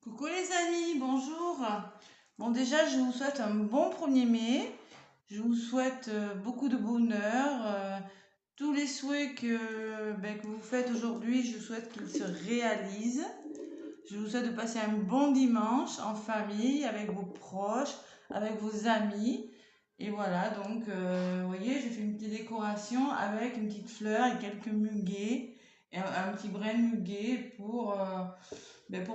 Coucou les amis, bonjour. Bon déjà je vous souhaite un bon 1er mai. Je vous souhaite beaucoup de bonheur. Tous les souhaits que vous faites aujourd'hui, je souhaite qu'ils se réalisent. Je vous souhaite de passer un bon dimanche en famille, avec vos proches, avec vos amis. Et voilà, donc vous voyez, j'ai fait une petite décoration avec une petite fleur et quelques muguets, et un petit brin de muguet pour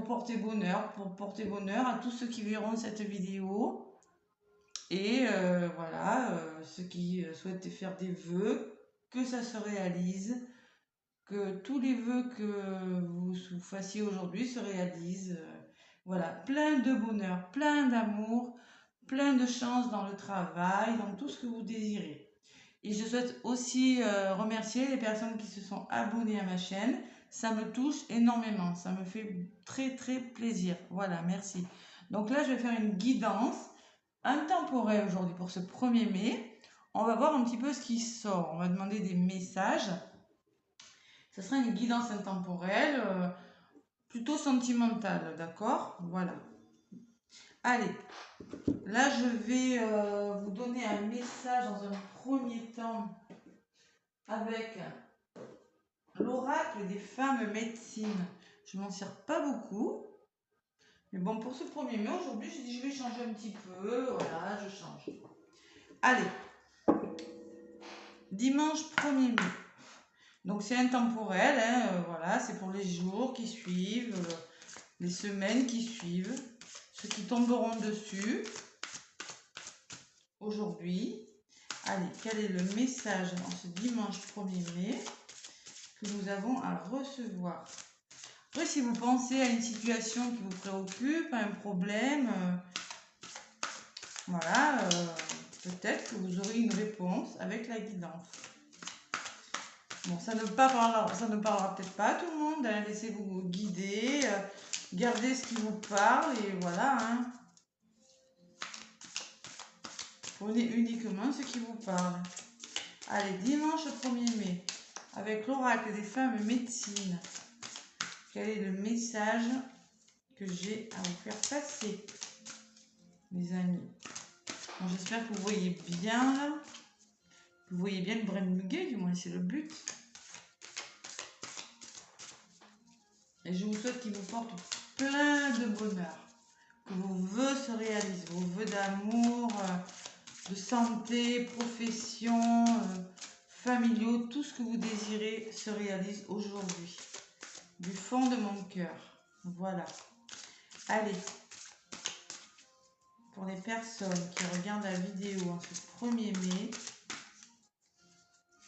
porter bonheur à tous ceux qui verront cette vidéo. Et voilà, ceux qui souhaitent faire des vœux, que ça se réalise, que tous les vœux que vous fassiez aujourd'hui se réalisent. Voilà, plein de bonheur, plein d'amour, plein de chance dans le travail, dans tout ce que vous désirez. Et je souhaite aussi remercier les personnes qui se sont abonnées à ma chaîne. Ça me touche énormément. Ça me fait très très plaisir. Voilà, merci. Donc là, je vais faire une guidance intemporelle aujourd'hui pour ce 1er mai. On va voir un petit peu ce qui sort. On va demander des messages. Ce sera une guidance intemporelle, plutôt sentimentale, d'accord? Voilà. Allez, là je vais vous donner un message dans un premier temps avec l'oracle des femmes médecines. Je m'en sers pas beaucoup. Mais bon, pour ce 1er mai, aujourd'hui, j'ai dit je vais changer un petit peu. Voilà, je change. Allez, dimanche 1er mai. Donc c'est intemporel, hein, voilà, c'est pour les jours qui suivent, les semaines qui suivent, ceux qui tomberont dessus aujourd'hui. Allez, quel est le message en ce dimanche 1er mai que nous avons à recevoir? Après, si vous pensez à une situation qui vous préoccupe, à un problème, voilà, peut-être que vous aurez une réponse avec la guidance. Bon, ça ne parlera peut-être pas à tout le monde, hein. Laissez-vous guider, gardez ce qui vous parle et voilà. Hein. Prenez uniquement ce qui vous parle. Allez, dimanche 1er mai, avec l'oracle des femmes médecine, quel est le message que j'ai à vous faire passer, mes amis? Bon, j'espère que vous voyez bien là. Vous voyez bien le brin de muguet, du moins c'est le but. Et je vous souhaite qu'il vous porte plein de bonheur. Que vos vœux se réalisent, vos vœux d'amour, de santé, profession, familiaux, tout ce que vous désirez se réalise aujourd'hui. Du fond de mon cœur. Voilà. Allez. Pour les personnes qui regardent la vidéo en ce 1er mai,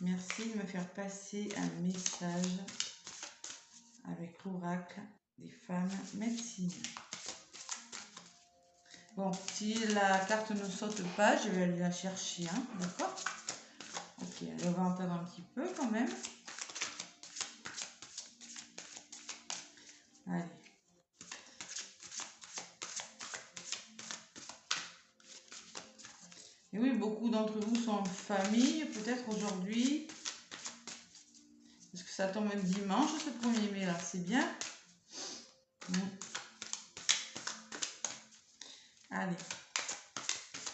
merci de me faire passer un message avec l'oracle des femmes médecine. Bon, si la carte ne saute pas, je vais aller la chercher, hein, d'accord? Ok, elle va entendre un petit peu quand même. Allez. Et oui, beaucoup d'entre vous sont en famille, peut-être aujourd'hui. Parce que ça tombe un dimanche, ce 1er mai là, c'est bien. Allez.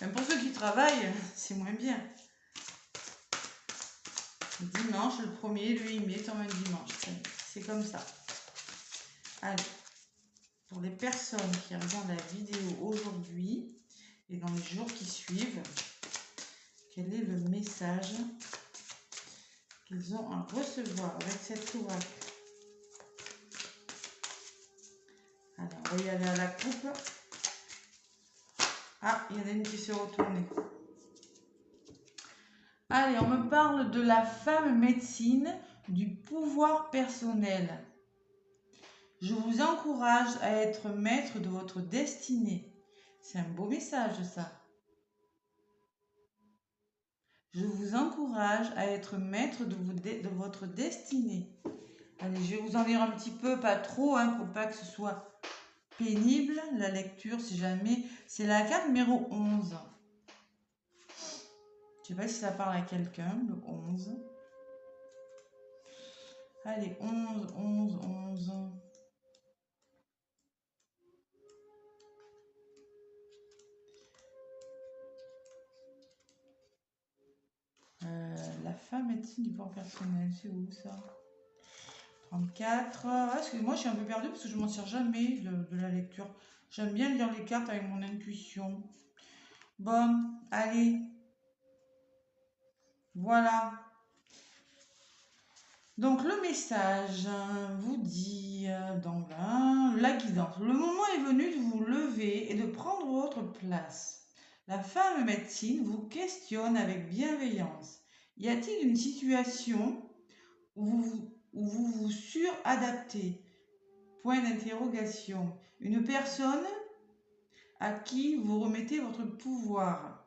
Même pour ceux qui travaillent, c'est moins bien. Le dimanche, le 1er, le 8 mai tombe un dimanche. C'est comme ça. Allez. Pour les personnes qui regardent la vidéo aujourd'hui et dans les jours qui suivent, quel est le message qu'ils ont à recevoir avec cette oracle? Alors, on va y aller à la coupe. Ah, il y en a une qui s'est retournée. Allez, on me parle de la femme médecine, du pouvoir personnel. Je vous encourage à être maître de votre destinée. C'est un beau message, ça. Je vous encourage à être maître de votre destinée. Allez, je vais vous en lire un petit peu, pas trop, hein, pour pas que ce soit pénible, la lecture, si jamais. C'est la carte numéro 11. Je sais pas si ça parle à quelqu'un, le 11. Allez, 11, 11, 11. médecine du pouvoir personnel, c'est où ça? 34. Ah, excusez-moi, je suis un peu perdue parce que je m'en sers jamais de la lecture. J'aime bien lire les cartes avec mon intuition. Bon, allez. Voilà. Donc le message vous dit donc la guidance. Le moment est venu de vous lever et de prendre votre place. La femme médecine vous questionne avec bienveillance. Y a-t-il une situation où vous vous suradaptez? Point d'interrogation. Une personne à qui vous remettez votre pouvoir.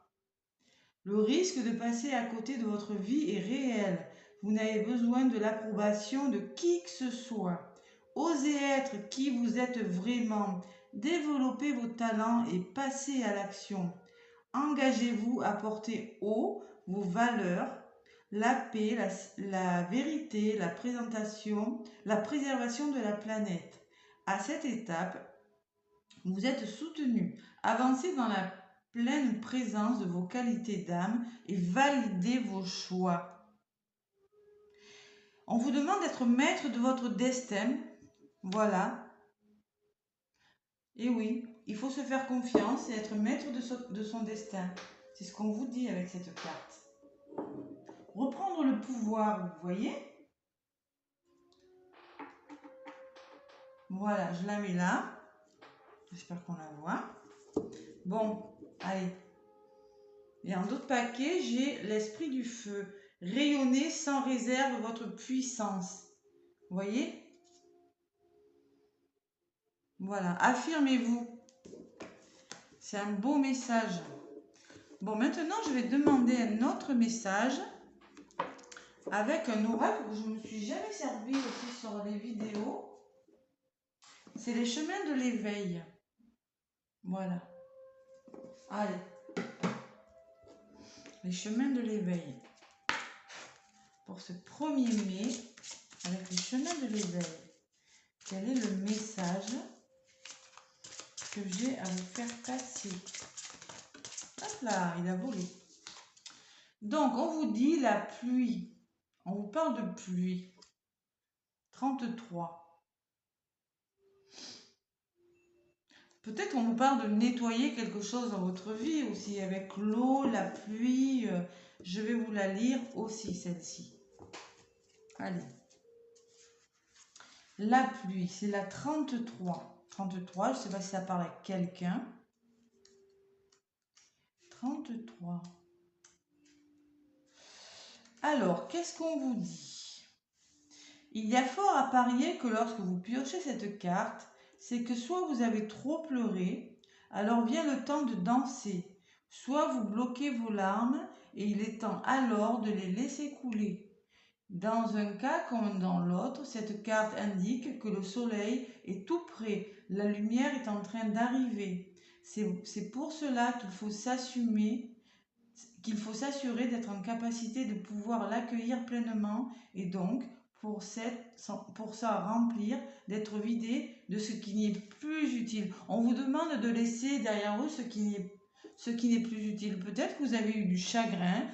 Le risque de passer à côté de votre vie est réel. Vous n'avez besoin de l'approbation de qui que ce soit. Osez être qui vous êtes vraiment. Développez vos talents et passez à l'action. Engagez-vous à porter haut vos valeurs, la paix, la vérité, la préservation de la planète. À cette étape, vous êtes soutenu. Avancez dans la pleine présence de vos qualités d'âme et validez vos choix. On vous demande d'être maître de votre destin. Voilà. Et oui, il faut se faire confiance et être maître de son destin. C'est ce qu'on vous dit avec cette carte. Reprendre le pouvoir, vous voyez? Voilà, je la mets là. J'espère qu'on la voit. Bon, allez. Et en d'autres paquets, j'ai l'esprit du feu. Rayonnez sans réserve votre puissance. Vous voyez? Voilà, affirmez-vous. C'est un beau message. Bon, maintenant, je vais demander un autre message avec un oracle que je ne me suis jamais servi aussi sur les vidéos. C'est les chemins de l'éveil. Voilà. Allez. Les chemins de l'éveil. Pour ce 1er mai, avec les chemins de l'éveil, quel est le message que j'ai à vous faire passer? Hop là, il a volé. Donc, on vous dit la pluie. On vous parle de pluie. 33. Peut-être on vous parle de nettoyer quelque chose dans votre vie aussi, avec l'eau, la pluie. Je vais vous la lire aussi, celle-ci. Allez. La pluie, c'est la 33. 33, je ne sais pas si ça parle à quelqu'un. 33. Alors, qu'est-ce qu'on vous dit? Il y a fort à parier que lorsque vous piochez cette carte, c'est que soit vous avez trop pleuré, alors vient le temps de danser, soit vous bloquez vos larmes et il est temps alors de les laisser couler. Dans un cas comme dans l'autre, cette carte indique que le soleil est tout près, la lumière est en train d'arriver. C'est pour cela qu'il faut s'assumer, qu'il faut s'assurer d'être en capacité de pouvoir l'accueillir pleinement et donc pour ça remplir, d'être vidé de ce qui n'y est plus utile. On vous demande de laisser derrière vous ce qui n'est plus utile. Peut-être que vous avez eu du chagrin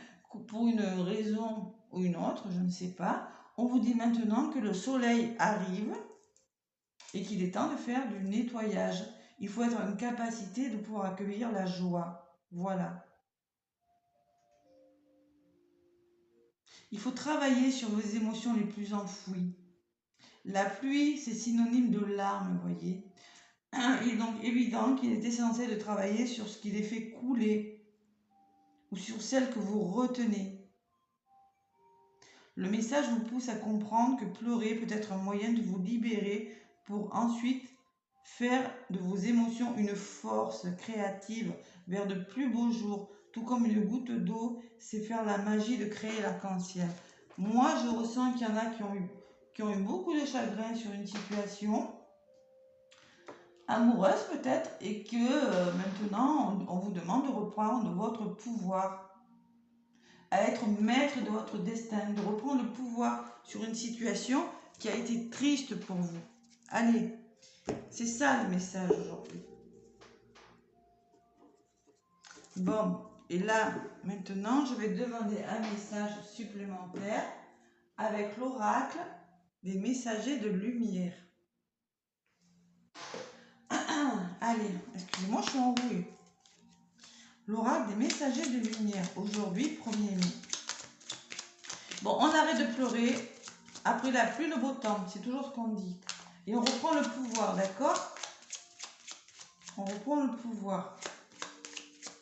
pour une raison ou une autre, je ne sais pas. On vous dit maintenant que le soleil arrive et qu'il est temps de faire du nettoyage. Il faut être en capacité de pouvoir accueillir la joie. Voilà. Il faut travailler sur vos émotions les plus enfouies. La pluie, c'est synonyme de larmes, vous voyez. Il est donc évident qu'il est essentiel de travailler sur ce qui les fait couler ou sur celles que vous retenez. Le message vous pousse à comprendre que pleurer peut être un moyen de vous libérer pour ensuite faire de vos émotions une force créative vers de plus beaux jours. Tout comme une goutte d'eau, c'est faire la magie de créer l'arc-en-ciel. Moi, je ressens qu'il y en a qui ont eu beaucoup de chagrin sur une situation amoureuse peut-être et que maintenant, on vous demande de reprendre votre pouvoir, à être maître de votre destin, de reprendre le pouvoir sur une situation qui a été triste pour vous. Allez, c'est ça le message aujourd'hui. Bon, Et là, maintenant, je vais demander un message supplémentaire avec l'oracle des messagers de lumière. Allez, excusez-moi, je suis enrouée. L'oracle des messagers de lumière, aujourd'hui, 1er mai. Bon, on arrête de pleurer. Après la pluie, le beau temps, c'est toujours ce qu'on dit. Et on reprend le pouvoir, d'accord? On reprend le pouvoir.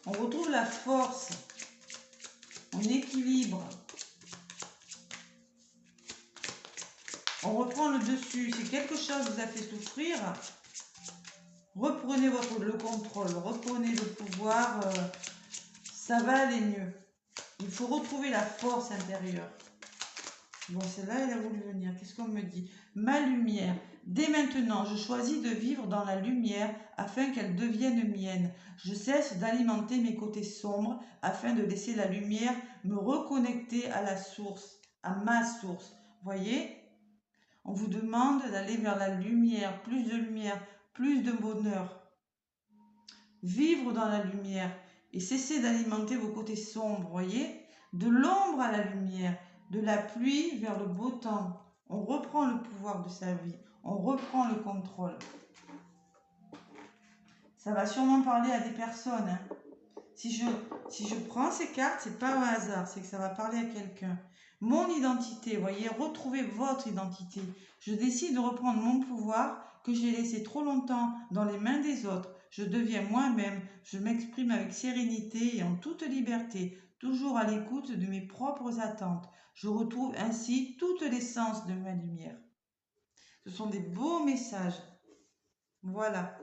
On retrouve la force. On équilibre. On reprend le dessus. Si quelque chose vous a fait souffrir, reprenez le contrôle. Reprenez le pouvoir. Ça va aller mieux. Il faut retrouver la force intérieure. Bon, celle-là, elle a voulu venir. Qu'est-ce qu'on me dit? Ma lumière. Dès maintenant, je choisis de vivre dans la lumière afin qu'elle devienne mienne. Je cesse d'alimenter mes côtés sombres afin de laisser la lumière me reconnecter à la source, à ma source. Voyez? On vous demande d'aller vers la lumière, plus de bonheur. Vivre dans la lumière et cesser d'alimenter vos côtés sombres, voyez? De l'ombre à la lumière. De la pluie vers le beau temps. On reprend le pouvoir de sa vie. On reprend le contrôle. Ça va sûrement parler à des personnes. Hein. Si je prends ces cartes, c'est pas au hasard. C'est que ça va parler à quelqu'un. Mon identité, voyez, retrouvez votre identité. Je décide de reprendre mon pouvoir que j'ai laissé trop longtemps dans les mains des autres. Je deviens moi-même. Je m'exprime avec sérénité et en toute liberté. Toujours à l'écoute de mes propres attentes. Je retrouve ainsi toute l'essence de ma lumière. Ce sont des beaux messages. Voilà.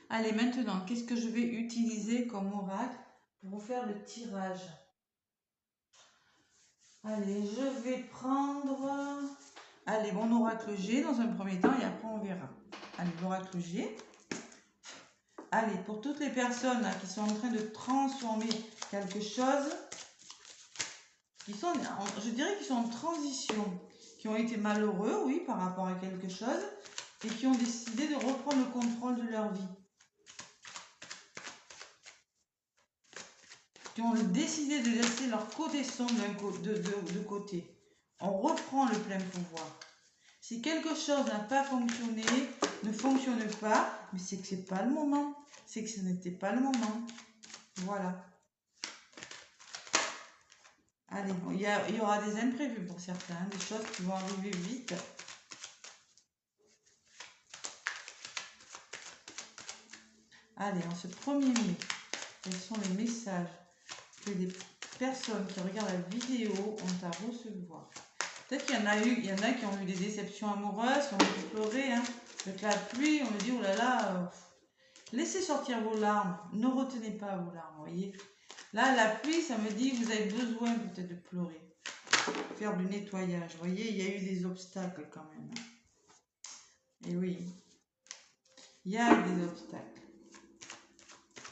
Allez, maintenant, qu'est-ce que je vais utiliser comme oracle pour vous faire le tirage? Allez, je vais prendre... Allez, mon oracle G dans un premier temps et après on verra. Allez, l'oracle G. Allez, pour toutes les personnes là, qui sont en train de transformer quelque chose, je dirais qu'ils sont en transition, qui ont été malheureux, oui, par rapport à quelque chose, et qui ont décidé de reprendre le contrôle de leur vie. Qui ont décidé de laisser leur côté sombre de côté. On reprend le plein pouvoir. Si quelque chose n'a pas fonctionné, ne fonctionne pas, mais c'est que c'est pas le moment. C'est que ce n'était pas le moment. Voilà. Allez, il y aura des imprévus pour certains, des choses qui vont arriver vite. Allez, en ce 1er mai, quels sont les messages que les personnes qui regardent la vidéo ont à recevoir? Peut-être qu'il y en a qui ont eu des déceptions amoureuses, qui ont dû pleurer. Hein. Avec la pluie, on me dit, oh là là, laissez sortir vos larmes. Ne retenez pas vos larmes, vous voyez. Là, la pluie, ça me dit, vous avez besoin peut-être de pleurer. Faire du nettoyage. Vous voyez, il y a eu des obstacles quand même. Et oui, il y a des obstacles.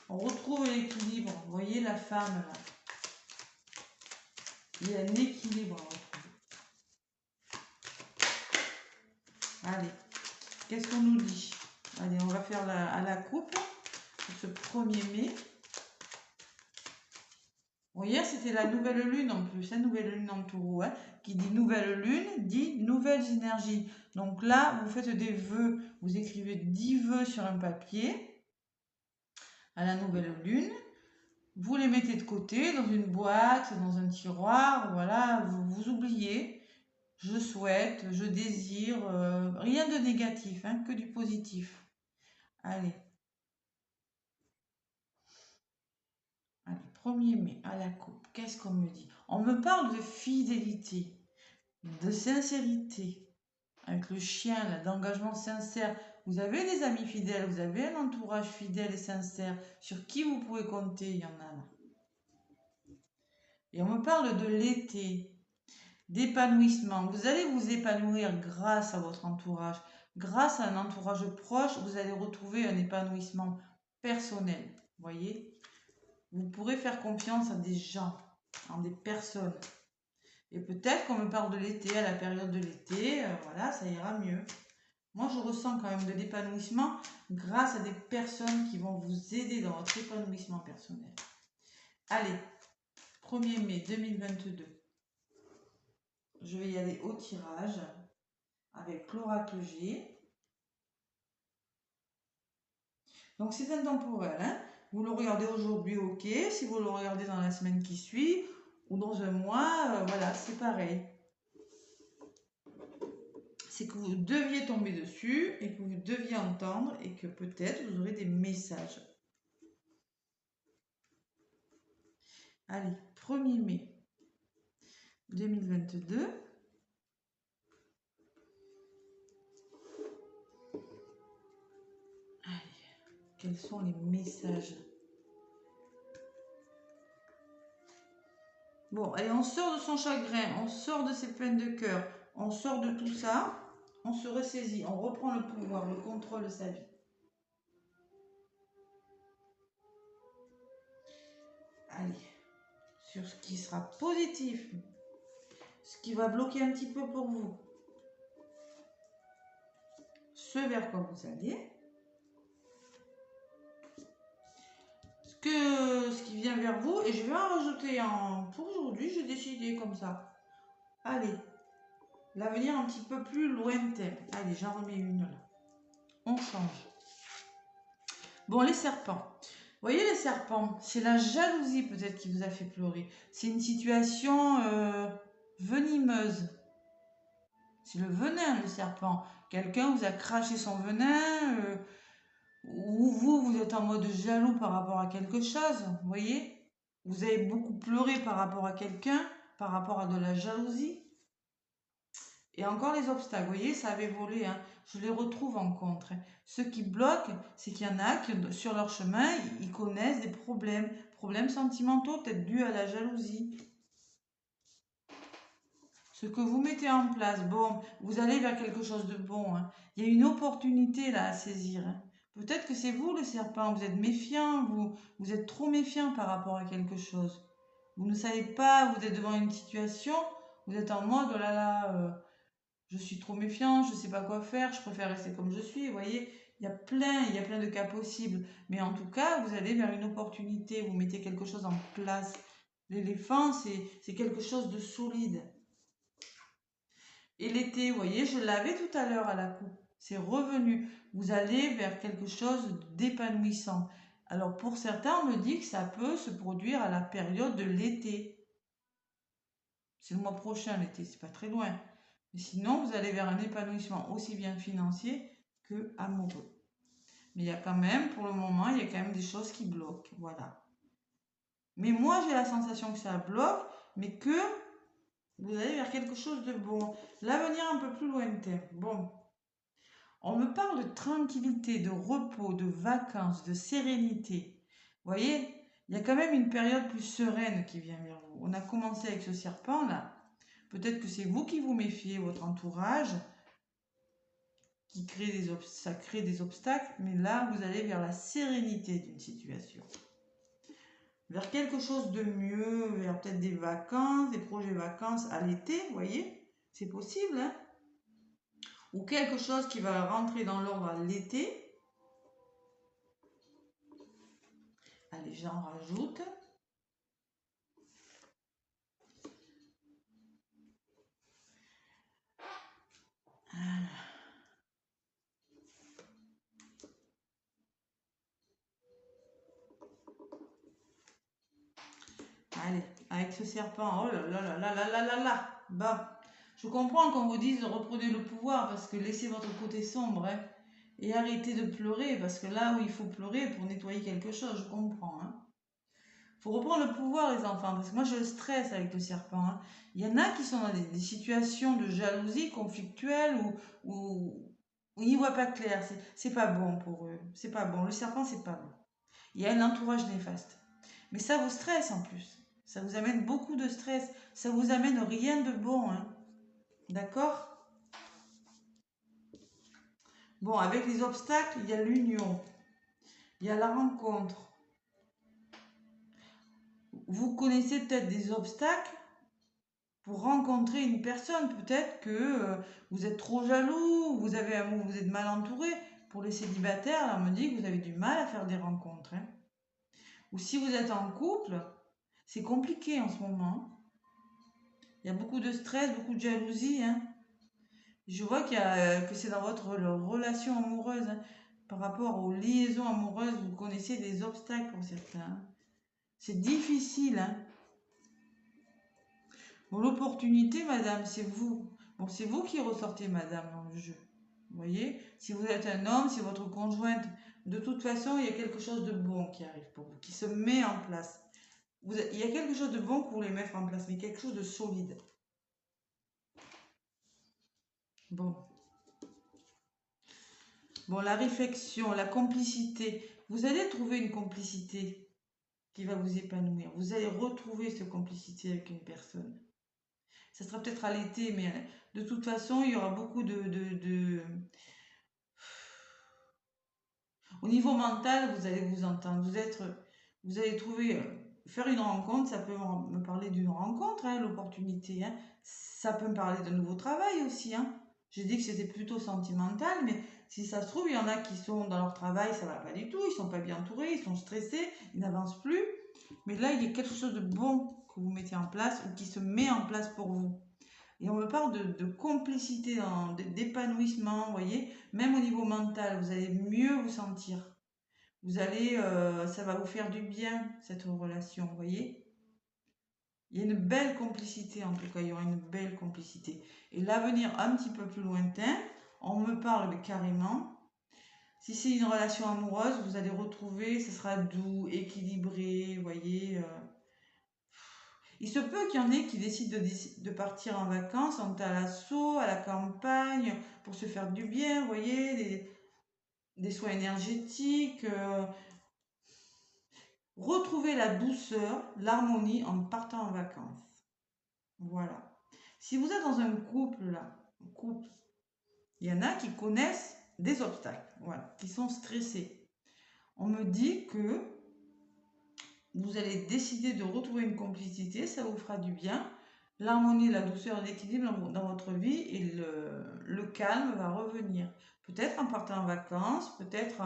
On retrouve l'équilibre. Vous voyez la femme là. Il y a un équilibre à retrouver. Allez, qu'est-ce qu'on nous dit? Allez, on va faire à la coupe pour ce 1er mai. Bon, hier, c'était la nouvelle lune en plus, la nouvelle lune en taureau. Hein, qui dit nouvelle lune, dit nouvelles énergies. Donc là, vous faites des vœux, vous écrivez 10 vœux sur un papier à la nouvelle lune. Vous les mettez de côté dans une boîte, dans un tiroir, voilà, vous oubliez. Je souhaite, je désire, rien de négatif, hein, que du positif. Allez. Allez, 1er mai, à la coupe, qu'est-ce qu'on me dit? On me parle de fidélité, de sincérité, avec le chien, d'engagement sincère. Vous avez des amis fidèles, vous avez un entourage fidèle et sincère, sur qui vous pouvez compter, il y en a là. Et on me parle de l'été, d'épanouissement. Vous allez vous épanouir grâce à votre entourage. Grâce à un entourage proche, vous allez retrouver un épanouissement personnel. Vous voyez? Vous pourrez faire confiance à des gens, en des personnes. Et peut-être qu'on me parle de l'été, à la période de l'été, voilà, ça ira mieux. Moi, je ressens quand même de l'épanouissement grâce à des personnes qui vont vous aider dans votre épanouissement personnel. Allez, 1er mai 2022. Je vais y aller au tirage avec l'oracle G. Donc c'est intemporel, hein. Vous le regardez aujourd'hui, ok. Si vous le regardez dans la semaine qui suit ou dans un mois, voilà, c'est pareil. C'est que vous deviez tomber dessus et que vous deviez entendre et que peut-être vous aurez des messages. Allez, 1er mai 2022. Allez, quels sont les messages? Bon, allez, on sort de son chagrin, on sort de ses peines de cœur, on sort de tout ça, on se ressaisit, on reprend le pouvoir, le contrôle de sa vie. Allez, sur ce qui sera positif, ce qui va bloquer un petit peu pour vous, ce vers quoi vous allez, ce qui vient vers vous, et je vais en rajouter un. Pour aujourd'hui, j'ai décidé comme ça. Allez, l'avenir un petit peu plus lointain. Allez, j'en remets une là. On change. Bon, les serpents. Vous voyez les serpents, c'est la jalousie peut-être qui vous a fait pleurer. C'est une situation venimeuse. C'est le venin, le serpent. Quelqu'un vous a craché son venin, ou vous êtes en mode jaloux par rapport à quelque chose, vous voyez. Vous avez beaucoup pleuré par rapport à quelqu'un, par rapport à de la jalousie. Et encore les obstacles, vous voyez, ça avait volé, hein. Je les retrouve en contre, hein. Ce qui bloque, c'est qu'il y en a qui, sur leur chemin, ils connaissent des problèmes sentimentaux, peut-être dus à la jalousie. Ce que vous mettez en place, bon, vous allez vers quelque chose de bon, hein. Il y a une opportunité là à saisir, hein. Peut-être que c'est vous le serpent, vous êtes méfiant, vous êtes trop méfiant par rapport à quelque chose. Vous ne savez pas, vous êtes devant une situation, vous êtes en mode, oh là là, je suis trop méfiant, je ne sais pas quoi faire, je préfère rester comme je suis. Vous voyez, il y a plein de cas possibles. Mais en tout cas, vous allez vers une opportunité, vous mettez quelque chose en place. L'éléphant, c'est quelque chose de solide. Et l'été, vous voyez, je l'avais tout à l'heure à la coupe. C'est revenu. Vous allez vers quelque chose d'épanouissant. Alors pour certains, on me dit que ça peut se produire à la période de l'été. C'est le mois prochain l'été, c'est pas très loin. Mais sinon, vous allez vers un épanouissement aussi bien financier que amoureux. Mais il y a quand même, pour le moment, il y a quand même des choses qui bloquent. Voilà. Mais moi, j'ai la sensation que ça bloque, mais que vous allez vers quelque chose de bon. L'avenir un peu plus lointain. Bon. On me parle de tranquillité, de repos, de vacances, de sérénité. Vous voyez, il y a quand même une période plus sereine qui vient vers vous. On a commencé avec ce serpent là. Peut-être que c'est vous qui vous méfiez, votre entourage, qui crée ça crée des obstacles, mais là, vous allez vers la sérénité d'une situation. Vers quelque chose de mieux, vers peut-être des vacances, des projets vacances à l'été, vous voyez, c'est possible, hein. Ou quelque chose qui va rentrer dans l'ordre à l'été. Allez, j'en rajoute. Voilà. Allez, avec ce serpent, oh là là là là là là là là. Bah, je comprends qu'on vous dise reprenez le pouvoir parce que laissez votre côté sombre, hein, et arrêtez de pleurer parce que là où il faut pleurer pour nettoyer quelque chose, je comprends, hein. Faut reprendre le pouvoir, les enfants, parce que moi je stresse avec le serpent, hein. Il y en a qui sont dans des situations de jalousie conflictuelle où ils n'y voient pas clair. C'est pas bon pour eux. C'est pas bon. Le serpent, c'est pas bon. Il y a un entourage néfaste. Mais ça vous stresse en plus. Ça vous amène beaucoup de stress. Ça vous amène rien de bon, hein. D'accord? Bon, avec les obstacles, il y a l'union. Il y a la rencontre. Vous connaissez peut-être des obstacles pour rencontrer une personne. Peut-être que vous êtes trop jaloux, vous êtes mal entouré. Pour les célibataires, là, on me dit que vous avez du mal à faire des rencontres, hein. Ou si vous êtes en couple, C'est compliqué en ce moment. Il y a beaucoup de stress, beaucoup de jalousie, hein. Je vois que c'est dans votre relation amoureuse, hein. Par rapport aux liaisons amoureuses, vous connaissez des obstacles pour certains, hein. C'est difficile, hein. Bon, l'opportunité, madame, c'est vous. Bon, c'est vous qui ressortez, madame, dans le jeu. Vous voyez? Si vous êtes un homme, si votre conjointe, de toute façon, il y a quelque chose de bon qui arrive pour vous, qui se met en place. Il y a quelque chose de bon que vous voulez mettre en place, mais quelque chose de solide. Bon. Bon, la réflexion, la complicité. Vous allez trouver une complicité qui va vous épanouir. Vous allez retrouver cette complicité avec une personne. Ça sera peut-être à l'été, mais de toute façon, il y aura beaucoup Au niveau mental, vous allez vous entendre. Vous allez trouver, faire une rencontre, ça peut me parler d'une rencontre, hein, l'opportunité, hein. Ça peut me parler d'un nouveau travail aussi, hein. J'ai dit que c'était plutôt sentimental, mais si ça se trouve, il y en a qui sont dans leur travail, ça va pas du tout, ils sont pas bien entourés, ils sont stressés, ils n'avancent plus. Mais là, il y a quelque chose de bon que vous mettez en place ou qui se met en place pour vous. Et on me parle de complicité, d'épanouissement, vous voyez, même au niveau mental, vous allez mieux vous sentir. Ça va vous faire du bien, cette relation, vous voyez. Il y a une belle complicité, en tout cas, il y aura une belle complicité. Et l'avenir un petit peu plus lointain, on me parle carrément. Si c'est une relation amoureuse, vous allez retrouver, ce sera doux, équilibré, vous voyez. Il se peut qu'il y en ait qui décident de partir en vacances, sont à l'assaut, à la campagne, pour se faire du bien, vous voyez, des soins énergétiques. Retrouver la douceur, l'harmonie en partant en vacances. Voilà. Si vous êtes dans un couple, là, il y en a qui connaissent des obstacles, voilà, qui sont stressés. On me dit que vous allez décider de retrouver une complicité, ça vous fera du bien. L'harmonie, la douceur, l'équilibre dans votre vie et le calme va revenir. Peut-être en partant en vacances, peut-être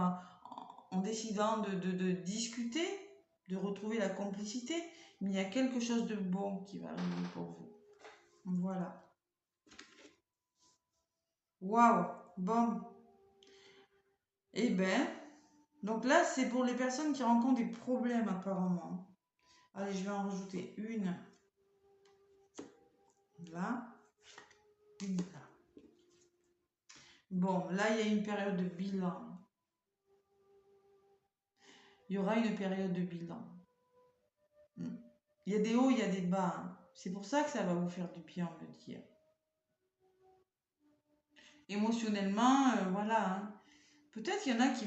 en décidant de discuter, de retrouver la complicité, mais il y a quelque chose de bon qui va arriver pour vous. Voilà. Waouh! Bon. Eh ben, donc là, c'est pour les personnes qui rencontrent des problèmes apparemment. Allez, je vais en rajouter une là, une là. Bon, là, il y a une période de bilan. Il y aura une période de bilan. Il y a des hauts, il y a des bas, hein. C'est pour ça que ça va vous faire du bien, on veut dire. Émotionnellement, voilà, hein. Peut-être qu'il y en a qui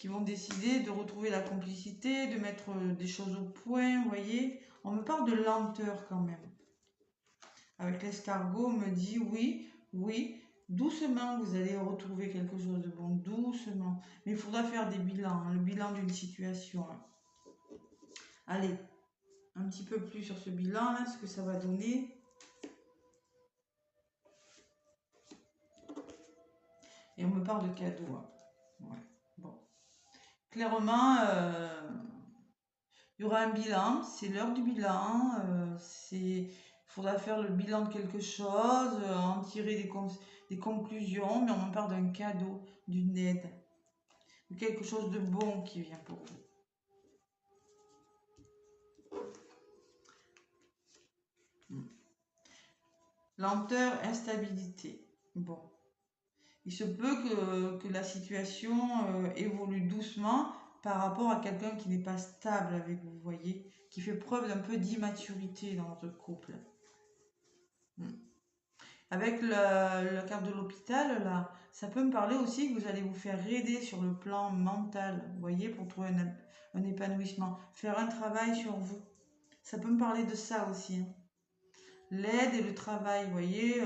vont décider de retrouver la complicité, de mettre des choses au point, vous voyez. On me parle de lenteur quand même. Avec l'escargot, on me dit oui, oui, doucement, vous allez retrouver quelque chose de bon, doucement. Mais il faudra faire des bilans, hein, le bilan d'une situation, hein. Allez, un petit peu plus sur ce bilan, là, ce que ça va donner. Et on me parle de cadeaux, hein. Ouais, bon. Clairement, il y aura un bilan, c'est l'heure du bilan, il faudra faire le bilan de quelque chose, en tirer des conclusions, mais on me parle d'un cadeau, d'une aide, de quelque chose de bon qui vient pour vous. Lenteur, instabilité. Bon. Il se peut que la situation évolue doucement par rapport à quelqu'un qui n'est pas stable avec vous, voyez, qui fait preuve d'un peu d'immaturité dans votre couple. Avec la carte de l'hôpital, là, ça peut me parler aussi que vous allez vous faire aider sur le plan mental, vous voyez, pour trouver un épanouissement, faire un travail sur vous. Ça peut me parler de ça aussi, hein. L'aide et le travail, vous voyez,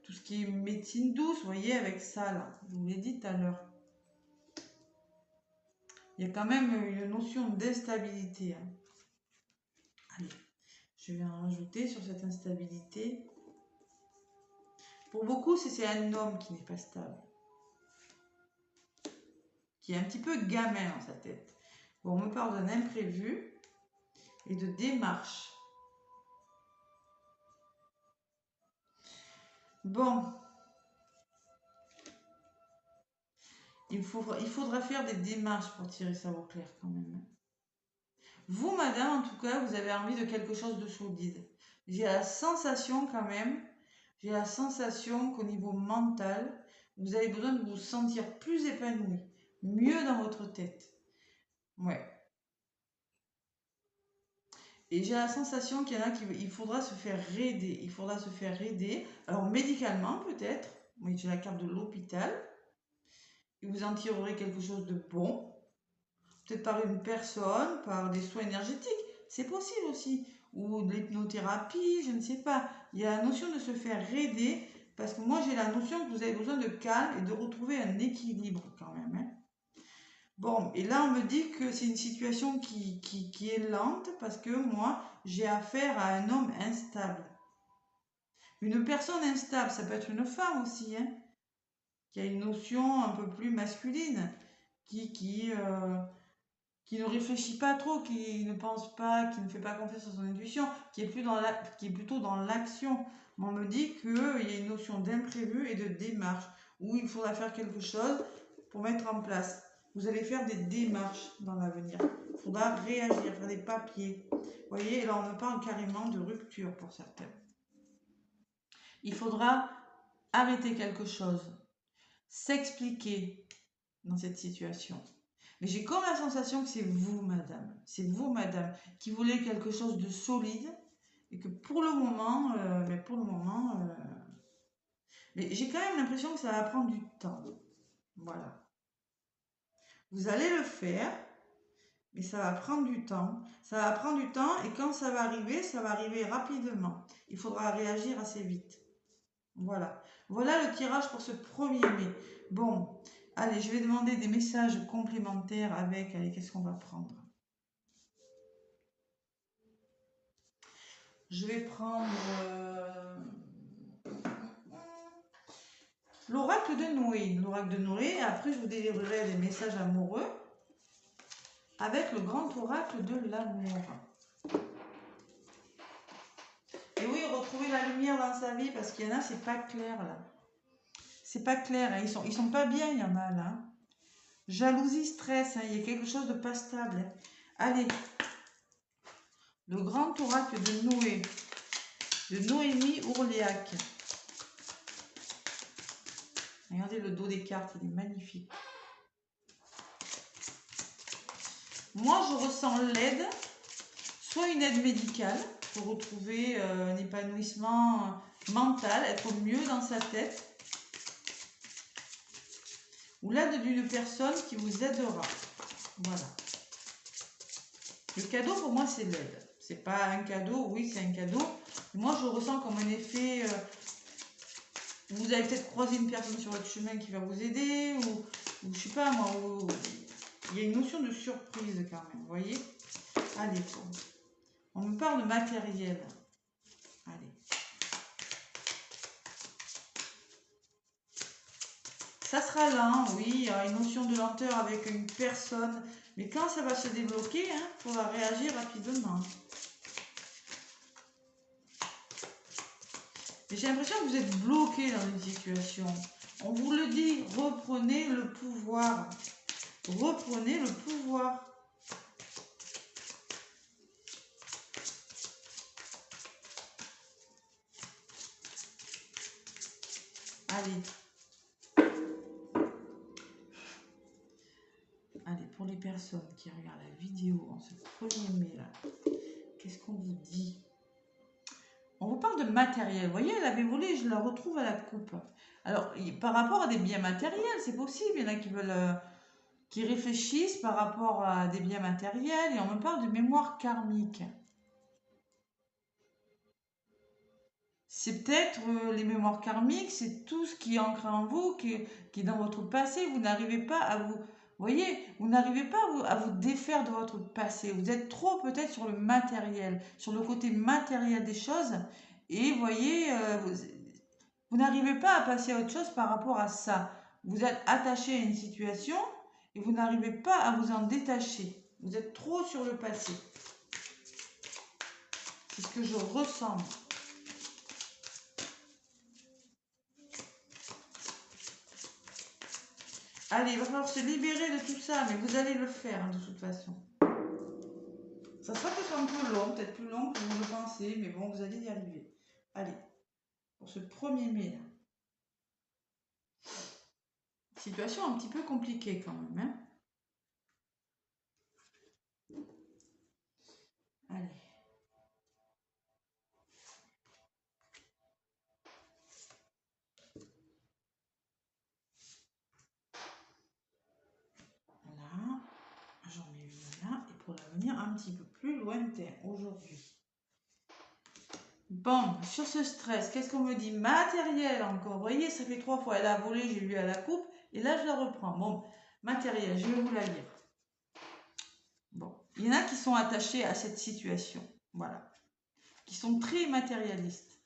tout ce qui est médecine douce, vous voyez, avec ça, là, je vous l'ai dit tout à l'heure. Il y a quand même une notion d'instabilité, hein. Allez, je vais en rajouter sur cette instabilité. Pour beaucoup, c'est un homme qui n'est pas stable, qui est un petit peu gamin dans sa tête. Bon, on me parle d'un imprévu, et de démarche. Bon, il faudra faire des démarches pour tirer ça au clair quand même. Vous, madame, en tout cas, vous avez envie de quelque chose de solide. J'ai la sensation quand même, j'ai la sensation qu'au niveau mental, vous avez besoin de vous sentir plus épanoui, mieux dans votre tête. Ouais. Et j'ai la sensation qu'il y en a il faudra se faire aider. Il faudra se faire aider. Alors, médicalement, peut-être. Oui, j'ai la carte de l'hôpital. Et vous en tirerez quelque chose de bon. Peut-être par une personne, par des soins énergétiques. C'est possible aussi. Ou de l'hypnothérapie, je ne sais pas. Il y a la notion de se faire aider. Parce que moi, j'ai la notion que vous avez besoin de calme et de retrouver un équilibre quand même. Hein. Bon, et là, on me dit que c'est une situation qui est lente parce que moi, j'ai affaire à un homme instable. Une personne instable, ça peut être une femme aussi, hein, qui a une notion un peu plus masculine, qui ne réfléchit pas trop, qui ne pense pas, qui ne fait pas confiance à son intuition, qui est plutôt dans l'action. Mais on me dit qu'il y a une notion d'imprévu et de démarche, où il faudra faire quelque chose pour mettre en place. Vous allez faire des démarches dans l'avenir. Il faudra réagir, faire des papiers. Vous voyez, là on me parle carrément de rupture pour certains. Il faudra arrêter quelque chose, s'expliquer dans cette situation. Mais j'ai comme la sensation que c'est vous, madame, qui voulez quelque chose de solide et que pour le moment, mais j'ai quand même l'impression que ça va prendre du temps. Voilà. Vous allez le faire, mais ça va prendre du temps. Ça va prendre du temps et quand ça va arriver rapidement. Il faudra réagir assez vite. Voilà. Voilà le tirage pour ce 1er mai. Bon, allez, je vais demander des messages complémentaires avec... Allez, qu'est-ce qu'on va prendre? Je vais prendre l'oracle de Noé. L'oracle de Noé, et après je vous délivrerai des messages amoureux avec le grand oracle de l'amour. Et oui, retrouver la lumière dans sa vie, parce qu'il y en a, c'est pas clair là. C'est pas clair, hein. Ils sont pas bien, il y en a là. Jalousie, stress, hein. Il y a quelque chose de pas stable. Hein. Allez, le grand oracle de Noé, de Noémie Ourliac. Regardez le dos des cartes, il est magnifique. Moi, je ressens l'aide, soit une aide médicale pour retrouver un épanouissement mental, être mieux dans sa tête, ou l'aide d'une personne qui vous aidera. Voilà. Le cadeau, pour moi, c'est l'aide. C'est pas un cadeau, oui, c'est un cadeau. Moi, je ressens comme un effet... vous allez peut-être croiser une personne sur votre chemin qui va vous aider, ou je sais pas moi, il y a une notion de surprise quand même, vous voyez. Allez, on me parle de matériel. Allez. Ça sera lent, oui, il y a une notion de lenteur avec une personne, mais quand ça va se débloquer, il faudra réagir rapidement. J'ai l'impression que vous êtes bloqué dans une situation. On vous le dit, reprenez le pouvoir. Reprenez le pouvoir. Allez. Allez, pour les personnes qui regardent la vidéo en ce 1er mai, là, qu'est-ce qu'on vous dit? On vous parle de matériel. Vous voyez, elle avait volé, je la retrouve à la coupe. Alors, par rapport à des biens matériels, c'est possible. Il y en a qui veulent, qui réfléchissent par rapport à des biens matériels. Et on me parle de mémoire karmique. C'est peut-être les mémoires karmiques, c'est tout ce qui est ancré en vous, qui est dans votre passé. Vous n'arrivez pas à vous... Vous voyez, vous n'arrivez pas à vous défaire de votre passé. Vous êtes trop peut-être sur le matériel, sur le côté matériel des choses. Et vous voyez, vous n'arrivez pas à passer à autre chose par rapport à ça. Vous êtes attaché à une situation et vous n'arrivez pas à vous en détacher. Vous êtes trop sur le passé. C'est ce que je ressens. Allez, il va falloir se libérer de tout ça, mais vous allez le faire de toute façon. Ça sera peut-être un peu long, peut-être plus long que vous le pensez, mais bon, vous allez y arriver. Allez, pour ce 1er mai, là. Situation un petit peu compliquée quand même, hein. Allez. Voilà. J'en mets une là. Et pour l'avenir un petit peu plus lointain aujourd'hui. Bon, sur ce stress, qu'est-ce qu'on me dit? Matériel encore. Vous voyez, ça fait 3 fois. Elle a volé, j'ai lu à la coupe. Et là, je la reprends. Bon, matériel, je vais vous la lire. Bon, il y en a qui sont attachés à cette situation. Voilà. Qui sont très matérialistes.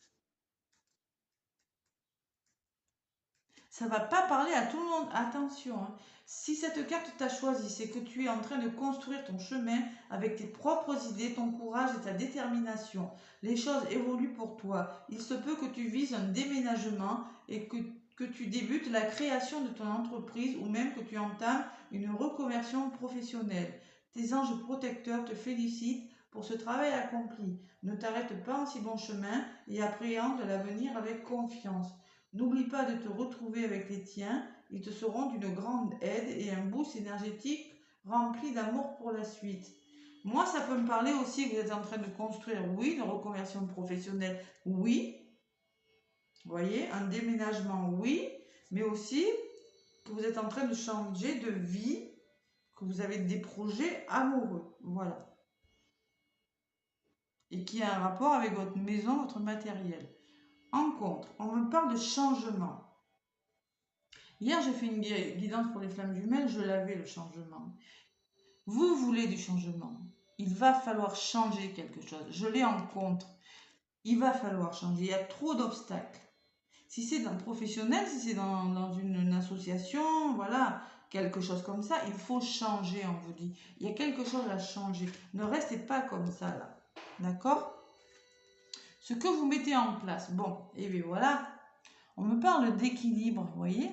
Ça ne va pas parler à tout le monde. Attention, hein. Si cette carte t'a choisi, c'est que tu es en train de construire ton chemin avec tes propres idées, ton courage et ta détermination. Les choses évoluent pour toi. Il se peut que tu vises un déménagement et que tu débutes la création de ton entreprise ou même que tu entames une reconversion professionnelle. Tes anges protecteurs te félicitent pour ce travail accompli. Ne t'arrête pas en si bon chemin et appréhende l'avenir avec confiance. N'oublie pas de te retrouver avec les tiens, ils te seront d'une grande aide et un boost énergétique rempli d'amour pour la suite. Moi, ça peut me parler aussi que vous êtes en train de construire, oui, une reconversion professionnelle, oui. Vous voyez, un déménagement, oui, mais aussi que vous êtes en train de changer de vie, que vous avez des projets amoureux, voilà. Et qui a un rapport avec votre maison, votre matériel. En contre, on me parle de changement. Hier, j'ai fait une guidance pour les flammes jumelles, je l'avais le changement. Vous voulez du changement. Il va falloir changer quelque chose. Je l'ai en contre. Il va falloir changer. Il y a trop d'obstacles. Si c'est dans le professionnel, si c'est dans une association, voilà, quelque chose comme ça, il faut changer, on vous dit. Il y a quelque chose à changer. Ne restez pas comme ça, là. D'accord? Ce que vous mettez en place. Bon, et bien voilà. On me parle d'équilibre, vous voyez?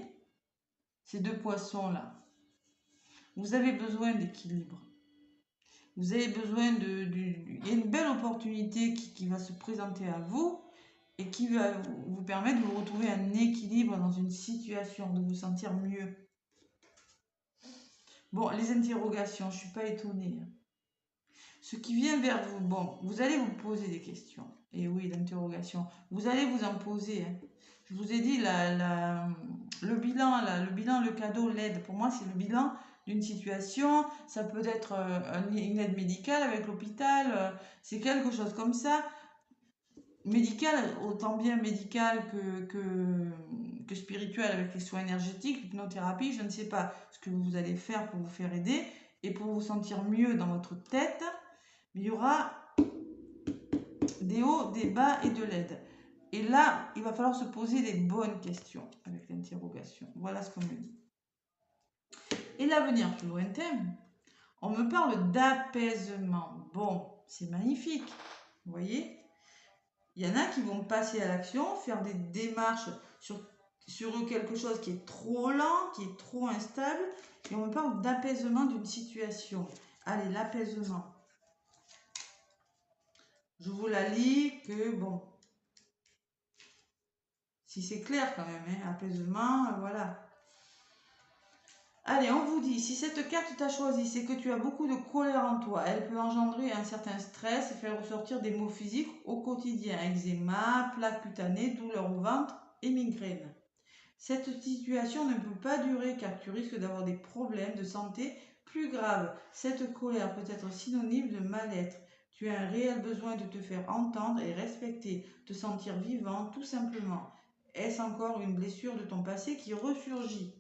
Ces deux poissons-là. Vous avez besoin d'équilibre. Vous avez besoin il y a une belle opportunité qui va se présenter à vous et qui va vous permettre de vous retrouver un équilibre dans une situation, de vous sentir mieux. Bon, les interrogations, je ne suis pas étonnée. Ce qui vient vers vous, bon, vous allez vous poser des questions. Et oui, l'interrogation, vous allez vous en poser. Hein. Je vous ai dit, le bilan, le cadeau, l'aide, pour moi, c'est le bilan d'une situation. Ça peut être une aide médicale avec l'hôpital, c'est quelque chose comme ça. Médical, autant bien médical que spirituel avec les soins énergétiques, l'hypnothérapie, je ne sais pas ce que vous allez faire pour vous faire aider et pour vous sentir mieux dans votre tête. Mais il y aura des hauts, des bas et de l'aide. Et là, il va falloir se poser les bonnes questions avec l'interrogation. Voilà ce qu'on me dit. Et l'avenir plus lointain, on me parle d'apaisement. Bon, c'est magnifique, vous voyez. Il y en a qui vont passer à l'action, faire des démarches sur quelque chose qui est trop lent, qui est trop instable. Et on me parle d'apaisement d'une situation. Allez, l'apaisement. Je vous la lis que, bon, si c'est clair quand même, hein, apaisement, voilà. Allez, on vous dit, si cette carte t'a choisi, c'est que tu as beaucoup de colère en toi. Elle peut engendrer un certain stress et faire ressortir des maux physiques au quotidien. Eczéma, plaques cutanées, douleurs au ventre et migraines. Cette situation ne peut pas durer car tu risques d'avoir des problèmes de santé plus graves. Cette colère peut être synonyme de mal-être. Tu as un réel besoin de te faire entendre et respecter, te sentir vivant tout simplement. Est-ce encore une blessure de ton passé qui ressurgit?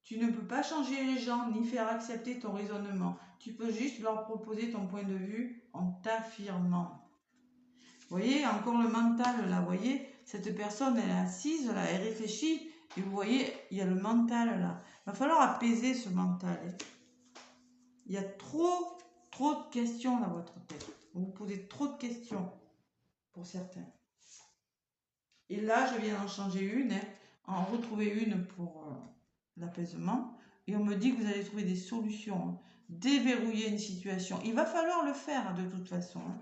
Tu ne peux pas changer les gens ni faire accepter ton raisonnement. Tu peux juste leur proposer ton point de vue en t'affirmant. Vous voyez, encore le mental là, vous voyez, cette personne elle est assise là, elle réfléchit et vous voyez, il y a le mental là. Il va falloir apaiser ce mental. Il y a trop de questions dans votre tête. Vous vous posez trop de questions. pour certains. Et là, je viens d'en changer une, hein, en retrouver une pour l'apaisement. Et on me dit que vous allez trouver des solutions, hein, déverrouiller une situation. Il va falloir le faire de toute façon. Hein.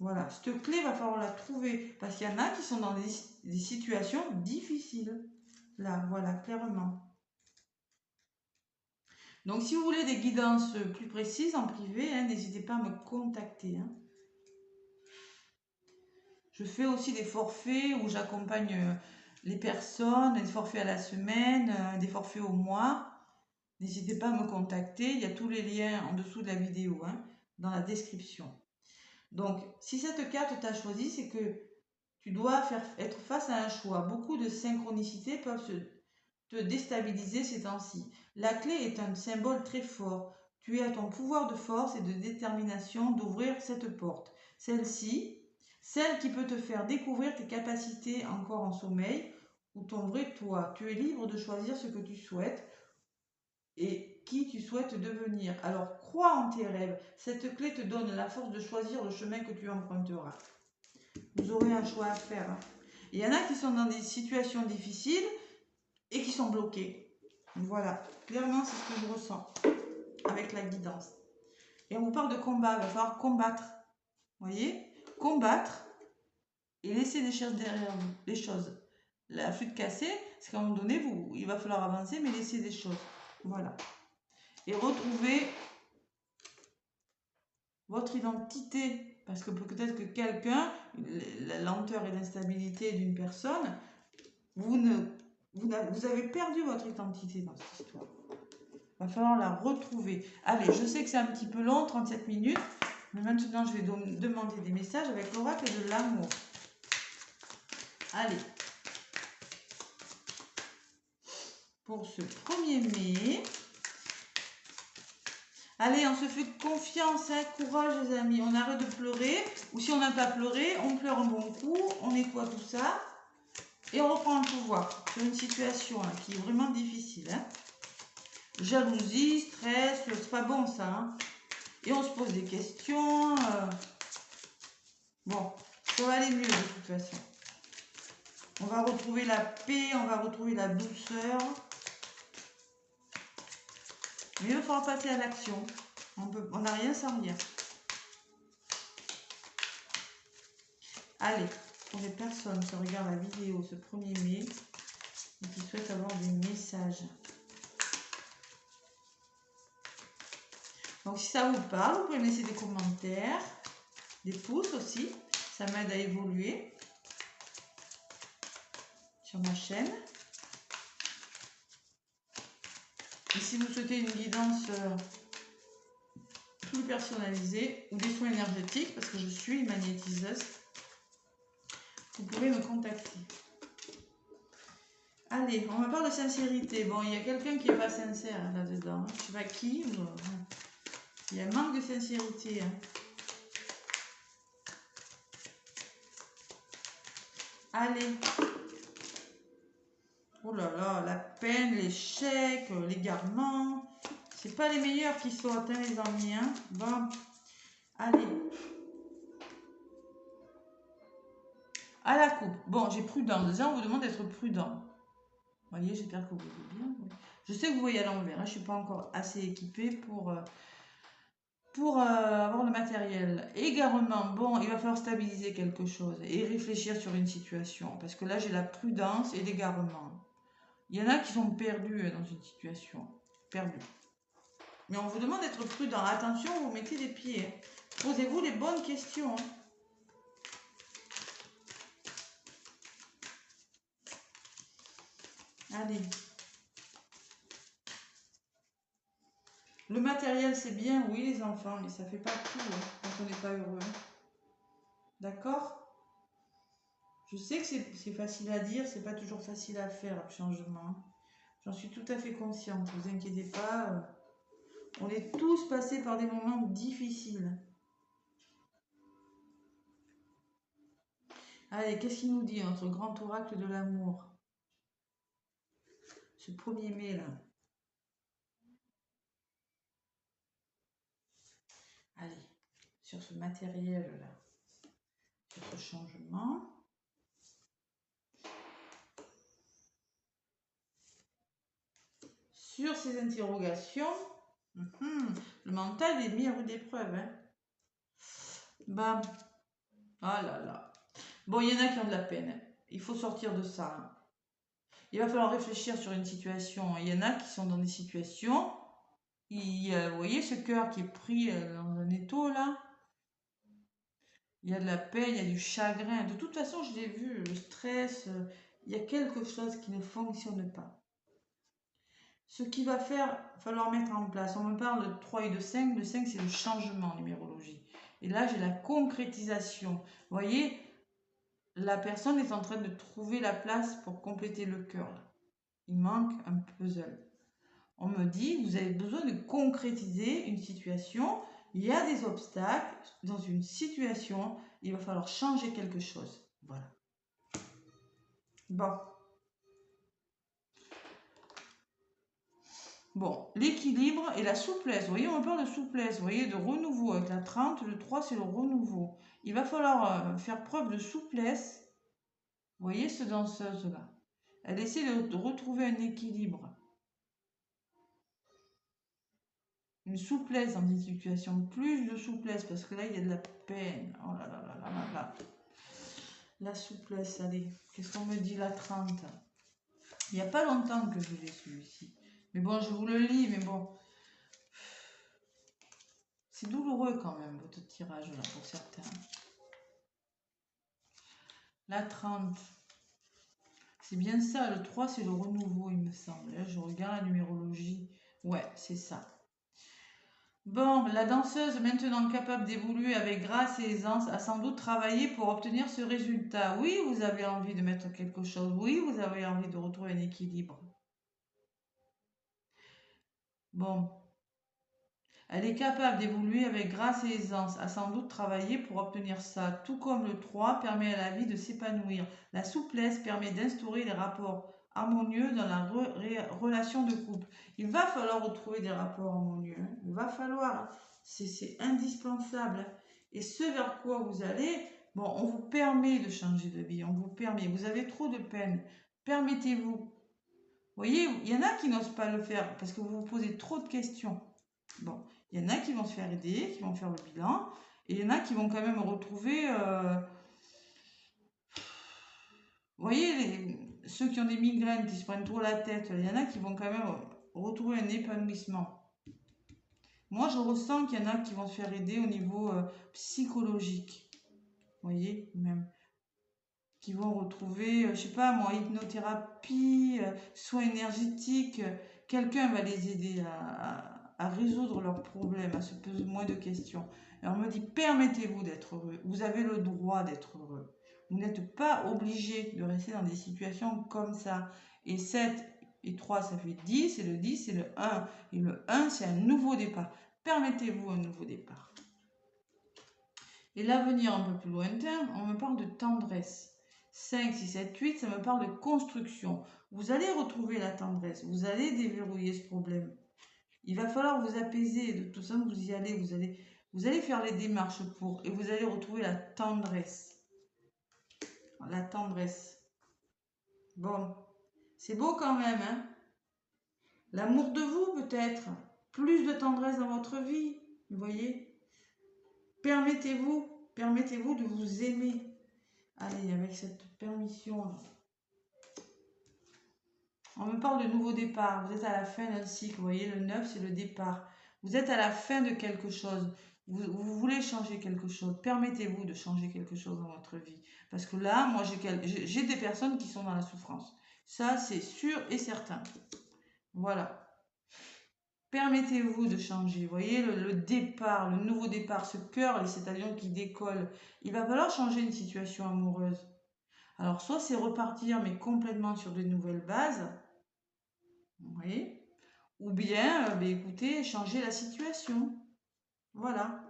Voilà, cette clé, il va falloir la trouver. Parce qu'il y en a qui sont dans des situations difficiles. Là, voilà, clairement. Donc, si vous voulez des guidances plus précises en privé, hein, n'hésitez pas à me contacter. Hein. Je fais aussi des forfaits où j'accompagne les personnes, des forfaits à la semaine, des forfaits au mois. N'hésitez pas à me contacter. Il y a tous les liens en dessous de la vidéo, hein, dans la description. Donc, si cette carte t'a choisi, c'est que tu dois être face à un choix. Beaucoup de synchronicités peuvent te déstabiliser ces temps-ci. La clé est un symbole très fort. Tu as ton pouvoir de force et de détermination d'ouvrir cette porte. Celle-ci, celle qui peut te faire découvrir tes capacités encore en sommeil ou ton vrai toi. Tu es libre de choisir ce que tu souhaites et qui tu souhaites devenir. Alors crois en tes rêves. Cette clé te donne la force de choisir le chemin que tu emprunteras. Vous aurez un choix à faire. Hein. Il y en a qui sont dans des situations difficiles et qui sont bloqués. Voilà, clairement c'est ce que je ressens avec la guidance. Et on vous parle de combat, il va falloir combattre. Vous voyez, combattre et laisser des choses derrière vous, des choses. La flûte cassée, c'est qu'à un moment donné, il va falloir avancer, mais laisser des choses. Voilà. Et retrouver votre identité. Parce que peut-être que quelqu'un, la lenteur et l'instabilité d'une personne, vous avez perdu votre identité dans cette histoire. Il va falloir la retrouver. Allez, je sais que c'est un petit peu long, 37 minutes. Mais maintenant, je vais demander des messages avec l'oracle de l'amour. Allez. Pour ce 1er mai. Allez, on se fait confiance, hein, courage les amis. On arrête de pleurer. Ou si on n'a pas pleuré, on pleure un bon coup. On nettoie tout ça. Et on reprend le pouvoir sur une situation hein, qui est vraiment difficile. Hein. Jalousie, stress, c'est pas bon ça. Hein. Et on se pose des questions. Bon, ça va aller mieux de toute façon. On va retrouver la paix, on va retrouver la douceur. Mais il va falloir passer à l'action. On n'a rien sans rien. Allez, pour les personnes qui regardent la vidéo ce 1er mai et qui souhaitent avoir des messages. Donc si ça vous parle, vous pouvez me laisser des commentaires, des pouces aussi. Ça m'aide à évoluer sur ma chaîne. Et si vous souhaitez une guidance plus personnalisée ou des soins énergétiques, parce que je suis magnétiseuse, vous pouvez me contacter. Allez, on me parle de sincérité. Bon, il y a quelqu'un qui n'est pas sincère là-dedans. Je ne sais pas qui. Il y a un manque de sincérité. Hein. Allez. Oh là là, la peine, l'échec, l'égarement. C'est pas les meilleurs qui sortent, hein, les amis. Hein. Bon. Allez. À la coupe. Bon, j'ai prudent. Déjà, on vous demande d'être prudent. Vous voyez, j'espère que vous voyez bien. Je sais que vous voyez à l'envers. Hein. Je ne suis pas encore assez équipée pour avoir le matériel. Égarement, bon, il va falloir stabiliser quelque chose et réfléchir sur une situation. Parce que là, j'ai la prudence et l'égarement. Il y en a qui sont perdus dans une situation. Perdus. Mais on vous demande d'être prudent. Attention, vous mettez des pieds. Hein. Posez-vous les bonnes questions. Hein. Allez. Le matériel, c'est bien, oui, les enfants, mais ça fait pas tout hein, quand on n'est pas heureux. D'accord? Je sais que c'est facile à dire, c'est pas toujours facile à faire, le changement. J'en suis tout à fait consciente, ne vous inquiétez pas. On est tous passés par des moments difficiles. Allez, qu'est-ce qu'il nous dit, notre grand oracle de l'amour? Ce 1er mai, là. Allez, sur ce matériel, là. Sur d'autres changements. Sur ces interrogations, le mental est mis à rude épreuve. Hein. Bah, ah là là. Bon, il y en a qui ont de la peine. Il faut sortir de ça. Hein. Il va falloir réfléchir sur une situation. Il y en a qui sont dans des situations. Vous voyez ce cœur qui est pris dans un étau là. Il y a de la peine, il y a du chagrin. De toute façon, je l'ai vu, le stress, il y a quelque chose qui ne fonctionne pas. Ce qui va falloir mettre en place. On me parle de 3 et de 5. Le 5, c'est le changement en numérologie. Et là, j'ai la concrétisation. Vous voyez, la personne est en train de trouver la place pour compléter le cœur. Il manque un puzzle. On me dit, vous avez besoin de concrétiser une situation. Il y a des obstacles dans une situation. Il va falloir changer quelque chose. Voilà. Bon, l'équilibre et la souplesse. Vous voyez, on parle de souplesse. Vous voyez, de renouveau. Avec la 30, le 3, c'est le renouveau. Il va falloir faire preuve de souplesse. Vous voyez, ce danseuse-là. Elle essaie de retrouver un équilibre. Une souplesse dans une situation, plus de souplesse, parce que là, il y a de la peine. Oh là là là là là là. La souplesse, allez. Qu'est-ce qu'on me dit, la 30? Il n'y a pas longtemps que je l'ai celui-ci. Mais bon, je vous le lis, mais bon. C'est douloureux quand même, votre tirage là, pour certains. La 30. C'est bien ça, le 3, c'est le renouveau, il me semble. Là, je regarde la numérologie. Ouais, c'est ça. Bon, la danseuse, maintenant capable d'évoluer avec grâce et aisance, a sans doute travaillé pour obtenir ce résultat. Oui, vous avez envie de mettre quelque chose. Oui, vous avez envie de retrouver un équilibre. Bon. Elle est capable d'évoluer avec grâce et aisance, a sans doute travaillé pour obtenir ça, tout comme le 3 permet à la vie de s'épanouir. La souplesse permet d'instaurer des rapports harmonieux dans la relation de couple. Il va falloir retrouver des rapports harmonieux. Hein. Il va falloir. C'est indispensable. Et ce vers quoi vous allez, bon, on vous permet de changer de vie. On vous permet. Vous avez trop de peine. Permettez-vous. Vous voyez, il y en a qui n'osent pas le faire parce que vous vous posez trop de questions. Bon, il y en a qui vont se faire aider, qui vont faire le bilan, et il y en a qui vont quand même retrouver... Vous voyez, ceux qui ont des migraines, qui se prennent trop la tête, il y en a qui vont quand même retrouver un épanouissement. Moi, je ressens qu'il y en a qui vont se faire aider au niveau psychologique. Vous voyez, même. Qui vont retrouver, je sais pas moi, hypnothérapie, soins énergétiques. Quelqu'un va les aider à résoudre leurs problèmes, à se poser moins de questions. Et on me dit, permettez-vous d'être heureux. Vous avez le droit d'être heureux. Vous n'êtes pas obligé de rester dans des situations comme ça. Et 7 et 3, ça fait 10. Et le 10, c'est le 1. Et le 1, c'est un nouveau départ. Permettez-vous un nouveau départ. Et l'avenir un peu plus lointain, on me parle de tendresse. 5, 6, 7, 8, ça me parle de construction. Vous allez retrouver la tendresse. Vous allez déverrouiller ce problème. Il va falloir vous apaiser. De toute façon, vous y allez. Vous allez faire les démarches pour. Et vous allez retrouver la tendresse. La tendresse. Bon. C'est beau quand même, hein? L'amour de vous, peut-être. Plus de tendresse dans votre vie. Vous voyez? Permettez-vous de vous aimer. Allez, avec cette permission. On me parle de nouveau départ. Vous êtes à la fin d'un cycle. Vous voyez, le 9, c'est le départ. Vous êtes à la fin de quelque chose. Vous voulez changer quelque chose. Permettez-vous de changer quelque chose dans votre vie. Parce que là, moi, j'ai des personnes qui sont dans la souffrance. Ça, c'est sûr et certain. Voilà. Permettez-vous de changer. Vous voyez, le départ, le nouveau départ, ce cœur, cet avion qui décolle. Il va falloir changer une situation amoureuse. Alors, soit c'est repartir, mais complètement sur de nouvelles bases. Vous voyez? Ou bien, écoutez, changer la situation. Voilà.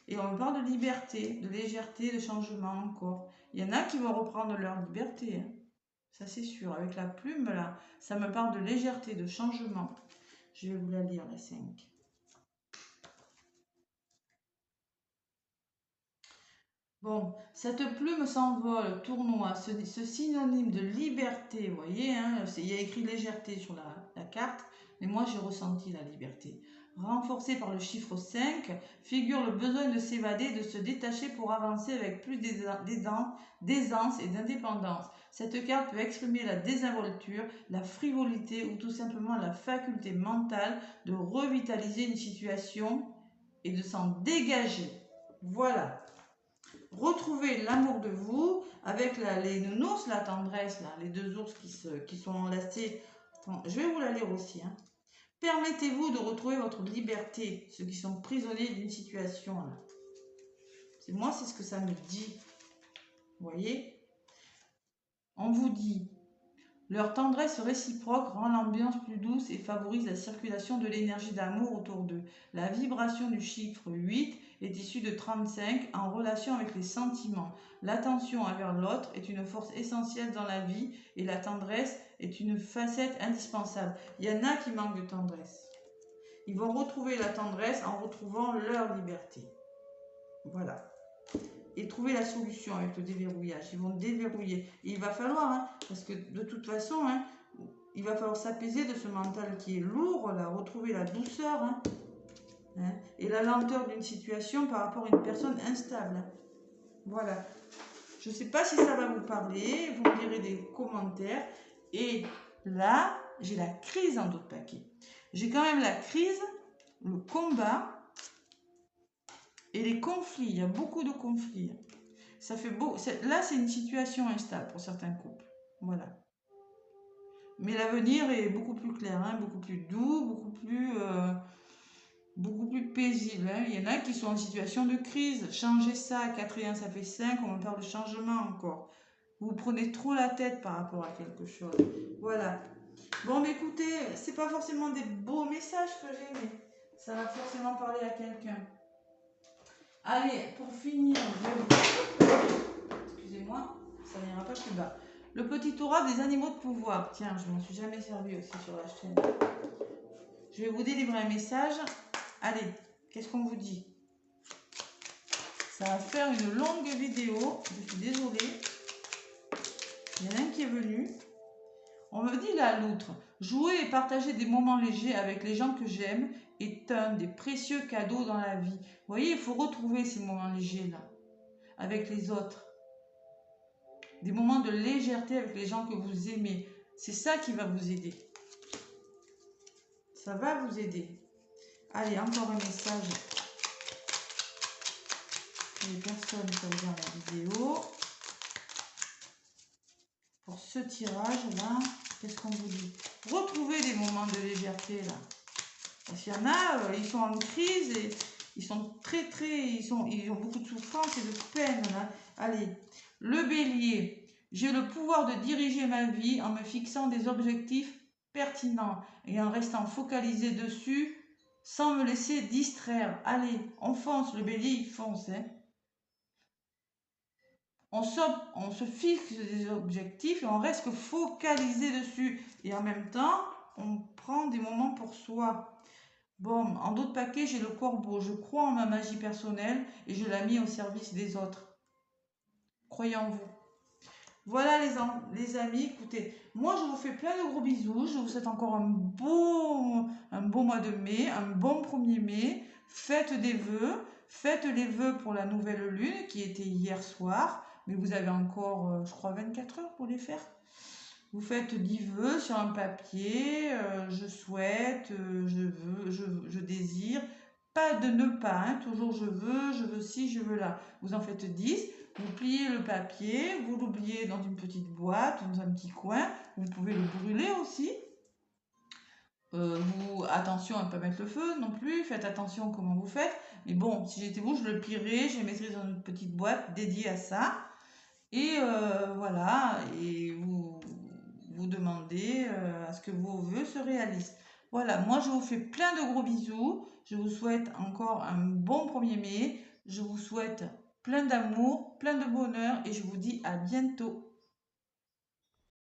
Et on me parle de liberté, de légèreté, de changement encore. Il y en a qui vont reprendre leur liberté. Hein. Ça, c'est sûr. Avec la plume, là, ça me parle de légèreté, de changement. Je vais vous la lire, la 5. Bon, cette plume s'envole, tournoie, ce synonyme de liberté, vous voyez, hein, il y a écrit légèreté sur la carte, mais moi j'ai ressenti la liberté. Renforcé par le chiffre 5, figure le besoin de s'évader, de se détacher pour avancer avec plus d'aisance et d'indépendance. Cette carte peut exprimer la désinvolture, la frivolité ou tout simplement la faculté mentale de revitaliser une situation et de s'en dégager. Voilà. Retrouvez l'amour de vous avec les nounours, la tendresse, là, les deux ours qui sont enlacés. Je vais vous la lire aussi. Hein. Permettez-vous de retrouver votre liberté, ceux qui sont prisonniers d'une situation. Là. Moi, c'est ce que ça me dit. Vous voyez? On vous dit, leur tendresse réciproque rend l'ambiance plus douce et favorise la circulation de l'énergie d'amour autour d'eux. La vibration du chiffre 8 est issue de 35 en relation avec les sentiments. L'attention envers l'autre est une force essentielle dans la vie et la tendresse est une facette indispensable. Il y en a qui manquent de tendresse. Ils vont retrouver la tendresse en retrouvant leur liberté. Voilà. Et trouver la solution avec le déverrouillage. Ils vont déverrouiller. Et il va falloir, hein, parce que de toute façon, hein, il va falloir s'apaiser de ce mental qui est lourd, là, retrouver la douceur et la lenteur d'une situation par rapport à une personne instable. Voilà. Je ne sais pas si ça va vous parler, vous me direz des commentaires. Et là, j'ai la crise en d'autres paquets. J'ai quand même la crise, le combat et les conflits. Il y a beaucoup de conflits. Ça fait beau. Là, c'est une situation instable pour certains couples. Voilà. Mais l'avenir est beaucoup plus clair, hein, beaucoup plus doux, beaucoup plus paisible. Hein. Il y en a qui sont en situation de crise. Changez ça, 4 et 1, ça fait 5, on me parle de changement encore. Vous prenez trop la tête par rapport à quelque chose. Voilà. Bon, mais écoutez, c'est pas forcément des beaux messages que j'ai, mais ça va forcément parler à quelqu'un. Allez, pour finir, excusez-moi, ça n'ira pas plus bas. Le petit aura des animaux de pouvoir. Tiens, je m'en suis jamais servi aussi sur la chaîne. Je vais vous délivrer un message. Allez, qu'est-ce qu'on vous dit? Ça va faire une longue vidéo. Je suis désolée. Il y en a un qui est venu. On me dit là, l'autre, jouer et partager des moments légers avec les gens que j'aime est un des précieux cadeaux dans la vie. Vous voyez, il faut retrouver ces moments légers là, avec les autres. Des moments de légèreté avec les gens que vous aimez. C'est ça qui va vous aider. Ça va vous aider. Allez, encore un message. Les personnes qui regardent la vidéo. Pour ce tirage-là, qu'est-ce qu'on vous dit? Retrouvez des moments de légèreté, là. Parce qu'il y en a, ils sont en crise et ils sont ils ont beaucoup de souffrance et de peine, là. Allez, le bélier. J'ai le pouvoir de diriger ma vie en me fixant des objectifs pertinents et en restant focalisé dessus sans me laisser distraire. Allez, on fonce, le bélier, il fonce, hein. On se fixe des objectifs et on reste focalisé dessus. Et en même temps, on prend des moments pour soi. Bon, en d'autres paquets, j'ai le corbeau. Je crois en ma magie personnelle et je l'ai mis au service des autres. Croyez en vous. Voilà les amis, écoutez, moi je vous fais plein de gros bisous. Je vous souhaite encore un beau mois de mai, un bon 1er mai. Faites des vœux. Faites les vœux pour la nouvelle lune qui était hier soir. Mais vous avez encore, je crois, 24 heures pour les faire. Vous faites 10 vœux sur un papier. Je souhaite, je veux, je désire. Pas de ne pas, hein, toujours je veux ci, je veux là. Vous en faites 10. Vous pliez le papier, vous l'oubliez dans une petite boîte, dans un petit coin. Vous pouvez le brûler aussi. Attention à ne pas mettre le feu non plus. Faites attention comment vous faites. Mais bon, si j'étais vous, je le plierais, je le mettrais dans une petite boîte dédiée à ça. Et voilà, et vous demandez à ce que vos vœux se réalisent. Voilà, moi je vous fais plein de gros bisous. Je vous souhaite encore un bon 1er mai. Je vous souhaite plein d'amour, plein de bonheur et je vous dis à bientôt.